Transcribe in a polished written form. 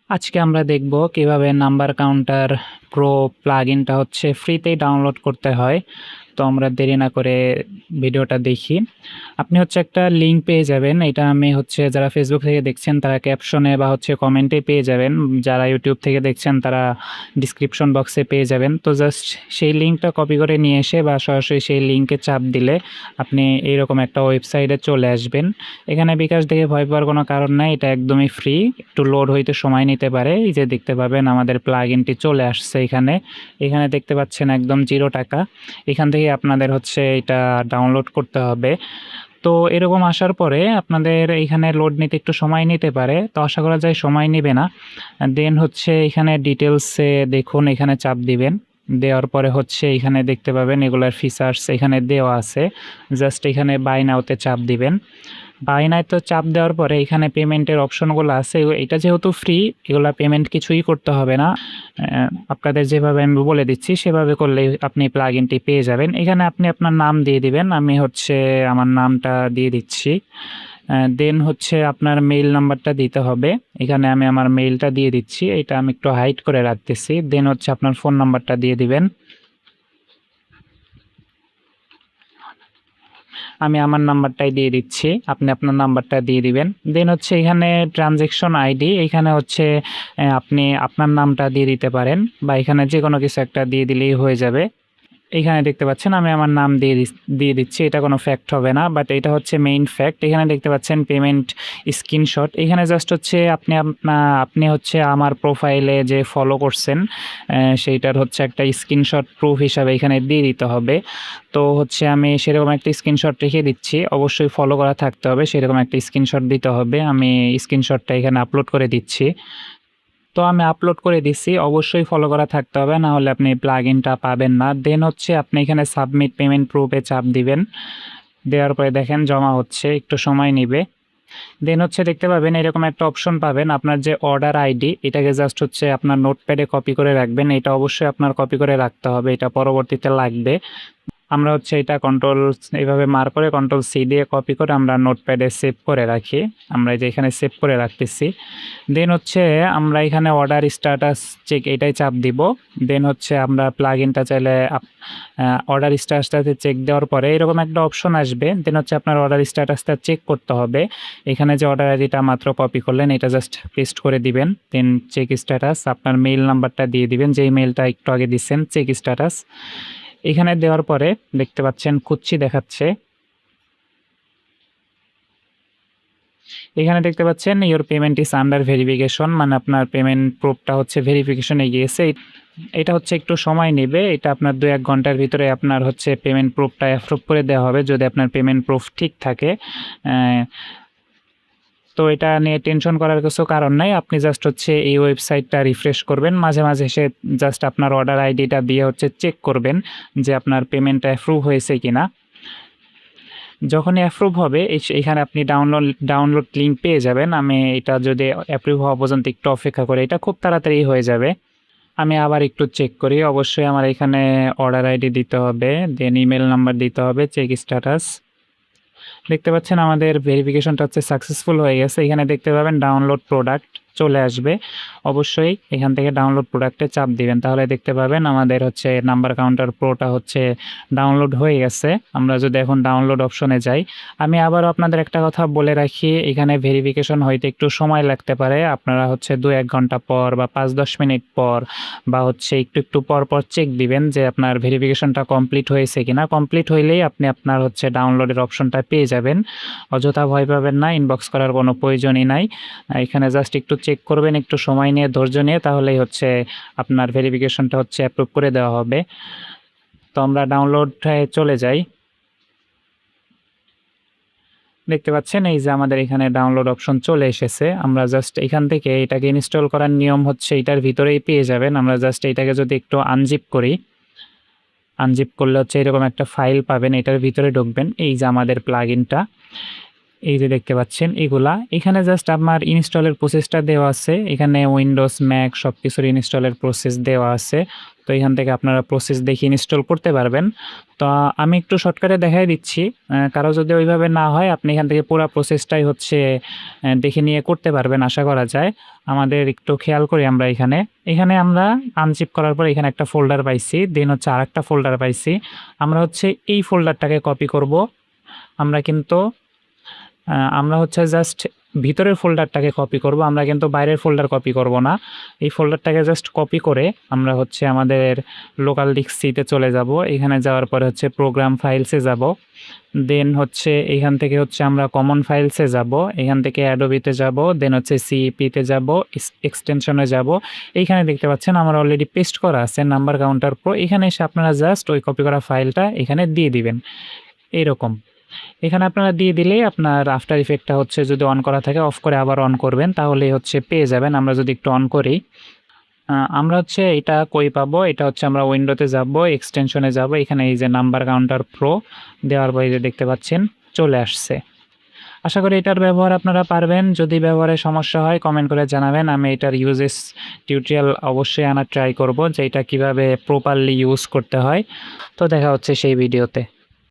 আজকে আমরা দেখব কিভাবে নাম্বার কাউন্টার প্রো প্লাগইনটা হচ্ছে ফ্রিতেই ডাউনলোড করতে হয়। তো আমরা দেরি না করে ভিডিওটা দেখি। আপনি হচ্ছে একটা লিঙ্ক পেয়ে যাবেন। এটা আমি হচ্ছে যারা ফেসবুক থেকে দেখছেন তারা ক্যাপশনে বা হচ্ছে কমেন্টে পেয়ে যাবেন। যারা ইউটিউব থেকে দেখছেন তারা ডিসক্রিপশন বক্সে পেয়ে যাবেন। তো জাস্ট সেই লিঙ্কটা কপি করে নিয়ে এসে বা সরাসরি সেই লিঙ্কে চাপ দিলে আপনি এইরকম একটা ওয়েবসাইটে চলে আসবেন। এখানে বিকাশ দেখে ভয় পাওয়ার কোনো কারণ নাই। এটা একদমই ফ্রি। একটু লোড হইতে সময় নিতে পারে। এই যে দেখতে পাবেন আমাদের প্লাগইনটি চলে আসছে এখানে। এখানে দেখতে পাচ্ছেন একদম 0 টাকা। এখান থেকে আপনাদের হচ্ছে এটা ডাউনলোড করতে হবে। তো এরকম আসার পরে আপনাদের এইখানে লোড নিতে একটু সময় নিতে পারে। তো আশা করা যায় সময় নিবে না। দেন হচ্ছে এখানে ডিটেইলসে দেখুন, এখানে চাপ দিবেন। দেওয়ার পরে হচ্ছে এখানে দেখতে পাবেন এগুলার ফিচার্স এখানে দেওয়া আছে। জাস্ট এখানে বাই নাওতে চাপ দিবেন। বাই নাওতে তো চাপ দেওয়ার পরে এখানে পেমেন্টের অপশনগুলো আছে। এটা যেহেতু ফ্রি, এগুলা পেমেন্ট কিছুই করতে হবে না। আপনাদের যেভাবে আমি বলে দিচ্ছি সেভাবে করলেই আপনি প্লাগইনটি পেয়ে যাবেন। এখানে আপনি আপনার নাম দিয়ে দিবেন। আমি হচ্ছে আমার নামটা দিয়ে দিচ্ছি। দেন হচ্ছে আপনার মেইল নাম্বারটা দিতে হবে। এখানে আমি আমার মেইলটা দিয়ে দিচ্ছি। এটা আমি একটু হাইড করে রাখতেছি। দেন হচ্ছে আপনার ফোন নাম্বারটা দিয়ে দিবেন। আমি আমার নাম্বারটাই দিয়ে দিচ্ছি। আপনি আপনার নাম্বারটা দিয়ে দিবেন। দেন হচ্ছে এখানে ট্রানজ্যাকশন আইডি, এখানে হচ্ছে আপনি আপনার নামটা দিয়ে দিতে পারেন বা এখানে যেকোনো কিছু একটা দিয়ে দিলেই হয়ে যাবে। এখানে দেখতে পাচ্ছেন আমি আমার নাম দিয়ে দিচ্ছি। এটা কোনো ফ্যাক্ট হবে না, বাট এটা হচ্ছে মেইন ফ্যাক্ট। এখানে দেখতে পাচ্ছেন পেমেন্ট স্ক্রিনশট। এখানে জাস্ট হচ্ছে আপনি হচ্ছে আমার প্রোফাইলে যে ফলো করছেন সেইটার হচ্ছে একটা স্ক্রিনশট প্রুফ হিসাবে এখানে দিয়ে দিতে হবে। তো হচ্ছে আমি সেরকম একটা স্ক্রিনশট রেখে দিচ্ছি। অবশ্যই ফলো করা থাকতে হবে, সেরকম একটা স্ক্রিনশট দিতে হবে। আমি স্ক্রিনশটটা এখানে আপলোড করে দিচ্ছি। তো আমি আপলোড করে দিচ্ছি। অবশ্যই ফলো করা থাকতে হবে, না হলে আপনি প্লাগইনটা পাবেন না। দেন হচ্ছে আপনি এখানে সাবমিট পেমেন্ট প্রুফে চাপ দিবেন। দেওয়ার পরে দেখেন জমা হচ্ছে, একটু সময় নিবে। দেন হচ্ছে দেখতে পাবেন এরকম একটা অপশন পাবেন। আপনার যে অর্ডার আইডি এটাকে জাস্ট হচ্ছে আপনার নোটপ্যাডে কপি করে রাখবেন। এটা অবশ্যই আপনার কপি করে রাখতে হবে, এটা পরবর্তীতে লাগবে। আমরা হচ্ছে এটা এইভাবে মার্ক করে কন্ট্রোল সি দিয়ে কপি করে আমরা নোটপ্যাডে সেভ করে রাখি। আমরা এই যে এখানে সেভ করে রাখতেছি। দেন হচ্ছে আমরা এখানে অর্ডার স্ট্যাটাস চেক এটাই চাপ দিব। দেন হচ্ছে আমরা প্লাগইনটা চাইলে অর্ডার স্ট্যাটাসটাতে চেক দেওয়ার পরে এরকম একটা অপশন আসবে। দেন হচ্ছে আপনার অর্ডার স্ট্যাটাসটা চেক করতে হবে। এখানে যে অর্ডার আইডিটা মাত্র কপি করলেন এটা জাস্ট পেস্ট করে দিবেন। দেন চেক স্ট্যাটাস আপনার মেইল নাম্বারটা দিয়ে দিবেন, যেই মেইলটা একটু আগে দিচ্ছেন চেক স্ট্যাটাস। এখানে দেওয়ার পরে দেখতে পাচ্ছেন কুচ্ছি দেখাচ্ছে। এখানে দেখতে পাচ্ছেন your payment is under verification, মানে আপনার পেমেন্ট প্রুফটা হচ্ছে ভেরিফিকেশনে গিয়েছে। এটা হচ্ছে একটু সময় নেবে। এটা আপনার 2-1 ঘন্টার ভিতরে আপনার হচ্ছে পেমেন্ট প্রুফটা অ্যাপ্রুভ করে দেওয়া হবে যদি আপনার পেমেন্ট প্রুফ ঠিক থাকে। তো এটা নিয়ে টেনশন করার কিছু কারণ নাই। আপনি জাস্ট হচ্ছে এই ওয়েবসাইটটা রিফ্রেশ করবেন। মাঝে, মাঝে এসে জাস্ট আপনার অর্ডার আইডিটা দিয়ে হচ্ছে চেক করবেন যে আপনার পেমেন্টটা অ্যাপ্রুভ হয়েছে কিনা। যখনই অ্যাপ্রুভ হবে এখানে আপনি ডাউনলোড লিঙ্ক পেয়ে যাবেন। আমি এটা যদি অ্যাপ্রুভ হওয়া পর্যন্ত একটু অপেক্ষা করি, এটা খুব তাড়াতাড়ি হয়ে যাবে। আমি আবার একটু চেক করি। অবশ্যই আমার এখানে অর্ডার আইডি দিতে হবে, দেন ইমেল নাম্বার দিতে হবে, চেক স্ট্যাটাস। দেখতে পাচ্ছেন আমাদের ভেরিফিকেশনটা হচ্ছে সাকসেসফুল হয়ে গেছে। এখানে দেখতে পাবেন ডাউনলোড প্রোডাক্ট চলে আসবে। অবশ্যই এখান থেকে ডাউনলোড প্রোডাক্টে চাপ দিবেন, তাহলে দেখতে পাবেন আমাদের হচ্ছে নাম্বার কাউন্টার প্রোটা হচ্ছে ডাউনলোড হয়ে গেছে। আমরা যদি এখন ডাউনলোড অপশনে যাই, আমি আবারও আপনাদের একটা কথা বলে রাখি, এখানে ভেরিফিকেশন হইতে একটু সময় লাগতে পারে। আপনারা হচ্ছে 2-1 ঘন্টা পর বা 5-10 মিনিট পর বা হচ্ছে একটু পর চেক দিবেন যে আপনার ভেরিফিকেশনটা কমপ্লিট হয়েছে কিনা। কমপ্লিট হইলেই আপনি আপনার হচ্ছে ডাউনলোডের অপশনটা পেয়ে যাবেন। অযথা ভয় পাবেন না, ইনবক্স করার কোনো প্রয়োজনই নাই। এখানে জাস্ট একটু চেক করবেন একটু সময় নিয়ে, ধৈর্য নিয়ে, তাহলেই হচ্ছে আপনার ভেরিফিকেশনটা হচ্ছে অ্যাপ্রুভ করে দেওয়া হবে। তো আমরা ডাউনলোডে চলে যাই। দেখতে পাচ্ছেন এই যে আমাদের এখানে ডাউনলোড অপশন চলে এসেছে। আমরা জাস্ট এখান থেকে এটাকে ইনস্টল করার নিয়ম হচ্ছে এটার ভিতরেই পেয়ে যাবেন। আমরা জাস্ট এটাকে যদি একটু আনজিপ করি, আনজিপ করলে হচ্ছে এরকম একটা ফাইল পাবেন, এটার ভিতরে ঢুকবেন। এই যে আমাদের প্লাগইনটা, এই যে দেখতে পাচ্ছেন এগুলা। এখানে জাস্ট আমার ইনস্টলের প্রসেসটা দেওয়া আছে। এখানে উইন্ডোজ, ম্যাক সবকিছুর ইনস্টলের প্রসেস দেওয়া আছে। তো এখান থেকে আপনারা প্রসেস দেখে ইনস্টল করতে পারবেন। তো আমি একটু শর্টকাটে দেখাই দিচ্ছি। কারো যদি ওইভাবে না হয় আপনি এখান থেকে পুরা প্রসেসটাই হচ্ছে দেখে নিয়ে করতে পারবেন আশা করা যায়। আমাদের একটু খেয়াল করি আমরা এখানে। এখানে আমরা আনজিপ করার পর এখানে একটা ফোল্ডার পাইছি। দেন হচ্ছে আরেকটা ফোল্ডার পাইছি। আমরা হচ্ছে এই ফোল্ডারটাকে কপি করব। আমরা কিন্তু আমরা হচ্ছে জাস্ট ভিতরের ফোল্ডারটাকে কপি করব। আমরা কিন্তু বাইরের ফোল্ডার কপি করব না। এই ফোল্ডারটাকে জাস্ট কপি করে আমরা হচ্ছে আমাদের লোকাল ডিস্ক সিতে চলে যাব। এখানে যাওয়ার পরে হচ্ছে প্রোগ্রাম ফাইলসে যাব। দেন হচ্ছে এখান থেকে হচ্ছে আমরা কমন ফাইলসে যাব। এখান থেকে অ্যাডোবিতে যাব। দেন হচ্ছে সিইপিতে যাব, এক্সটেনশনে যাব। এইখানে দেখতে পাচ্ছেন আমার অলরেডি পেস্ট করা আছে নাম্বার কাউন্টার প্রো। এখানে এসে আপনারা জাস্ট ওই কপি করা ফাইলটা এখানে দিয়ে দিবেন। এইরকম। এখানে আপনারা দিয়ে দিলেই আপনার আফটার ইফেক্টটা হচ্ছে যদি অন করা থাকে অফ করে আবার অন করবেন তাহলেই হচ্ছে পেয়ে যাবেন। আমরা যদি একটু অন করি, আমরা হচ্ছে এটা কই পাবো? এটা হচ্ছে আমরা উইন্ডোতে যাব, এক্সটেনশনে যাব। এখানে এই যে নাম্বার কাউন্টার প্রো দেওয়ার পরে যে দেখতে পাচ্ছেন চলে আসছে। আশা করি এটার ব্যবহার আপনারা পারবেন। যদি ব্যবহারে সমস্যা হয় কমেন্ট করে জানাবেন। আমি এটার ইউজেস টিউটোরিয়াল অবশ্যই আনার ট্রাই করব যে এটা কীভাবে প্রপারলি ইউজ করতে হয়। তো দেখা হচ্ছে সেই ভিডিওতে।